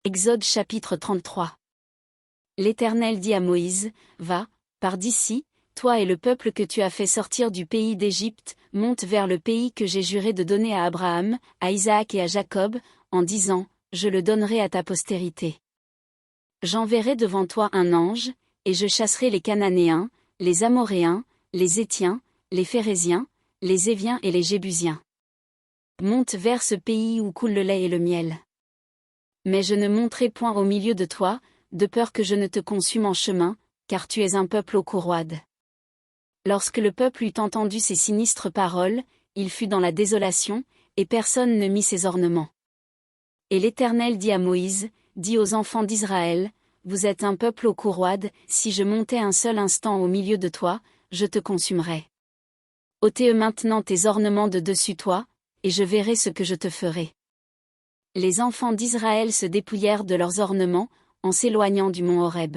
Exode chapitre 33. L'Éternel dit à Moïse, Va, pars d'ici, toi et le peuple que tu as fait sortir du pays d'Égypte, monte vers le pays que j'ai juré de donner à Abraham, à Isaac et à Jacob, en disant, Je le donnerai à ta postérité. J'enverrai devant toi un ange, et je chasserai les Cananéens, les Amoréens, les Héthiens, les Phéréziens, les Éviens et les Jébusiens. Monte vers ce pays où coule le lait et le miel. Mais je ne monterai point au milieu de toi, de peur que je ne te consume en chemin, car tu es un peuple au cou roide. Lorsque le peuple eut entendu ces sinistres paroles, il fut dans la désolation, et personne ne mit ses ornements. Et l'Éternel dit à Moïse, Dis aux enfants d'Israël, Vous êtes un peuple au cou roide, si je montais un seul instant au milieu de toi, je te consumerais. Ôte maintenant tes ornements de dessus toi, et je verrai ce que je te ferai. Les enfants d'Israël se dépouillèrent de leurs ornements, en s'éloignant du mont Horeb.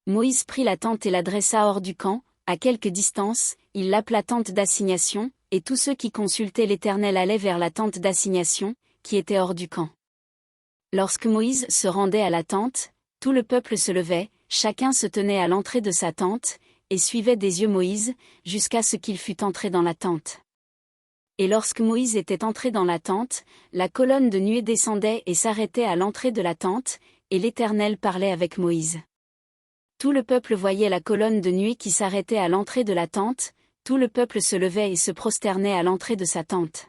Moïse prit la tente et la dressa hors du camp, à quelque distance, il l'appela tente d'assignation, et tous ceux qui consultaient l'Éternel allaient vers la tente d'assignation, qui était hors du camp. Lorsque Moïse se rendait à la tente, tout le peuple se levait, chacun se tenait à l'entrée de sa tente, et suivait des yeux Moïse, jusqu'à ce qu'il fût entré dans la tente. Et lorsque Moïse était entré dans la tente, la colonne de nuée descendait et s'arrêtait à l'entrée de la tente, et l'Éternel parlait avec Moïse. Tout le peuple voyait la colonne de nuée qui s'arrêtait à l'entrée de la tente, tout le peuple se levait et se prosternait à l'entrée de sa tente.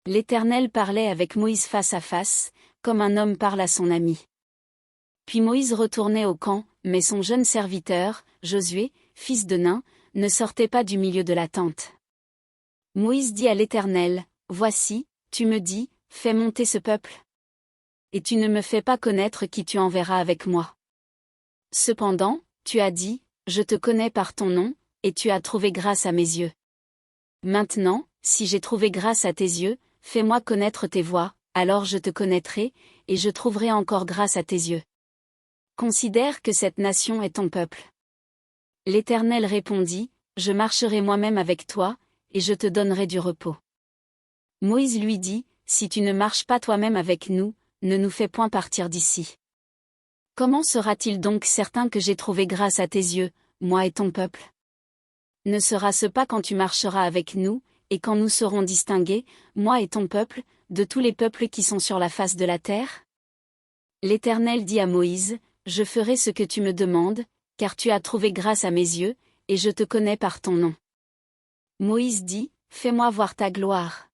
L'Éternel parlait avec Moïse face à face, comme un homme parle à son ami. Puis Moïse retournait au camp, mais son jeune serviteur, Josué, fils de Nun, ne sortait pas du milieu de la tente. Moïse dit à l'Éternel, Voici, tu me dis, fais monter ce peuple. Et tu ne me fais pas connaître qui tu enverras avec moi. Cependant, tu as dit, Je te connais par ton nom, et tu as trouvé grâce à mes yeux. Maintenant, si j'ai trouvé grâce à tes yeux, fais-moi connaître tes voies, alors je te connaîtrai, et je trouverai encore grâce à tes yeux. Considère que cette nation est ton peuple. L'Éternel répondit, Je marcherai moi-même avec toi, et je te donnerai du repos. Moïse lui dit, Si tu ne marches pas toi-même avec nous, ne nous fais point partir d'ici. Comment sera-t-il donc certain que j'ai trouvé grâce à tes yeux, moi et ton peuple? Ne sera-ce pas quand tu marcheras avec nous, et quand nous serons distingués, moi et ton peuple, de tous les peuples qui sont sur la face de la terre? L'Éternel dit à Moïse, Je ferai ce que tu me demandes, car tu as trouvé grâce à mes yeux, et je te connais par ton nom. Moïse dit, Fais-moi voir ta gloire.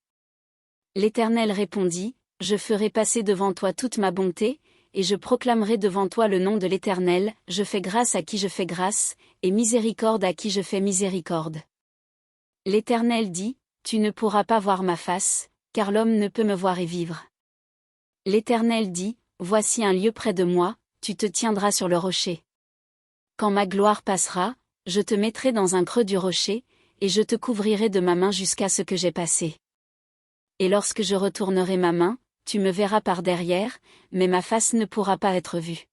L'Éternel répondit, Je ferai passer devant toi toute ma bonté, et je proclamerai devant toi le nom de l'Éternel, je fais grâce à qui je fais grâce, et miséricorde à qui je fais miséricorde. L'Éternel dit, Tu ne pourras pas voir ma face, car l'homme ne peut me voir et vivre. L'Éternel dit, Voici un lieu près de moi, tu te tiendras sur le rocher. Quand ma gloire passera, je te mettrai dans un creux du rocher, et je te couvrirai de ma main jusqu'à ce que j'ai passé. Et lorsque je retournerai ma main, tu me verras par derrière, mais ma face ne pourra pas être vue.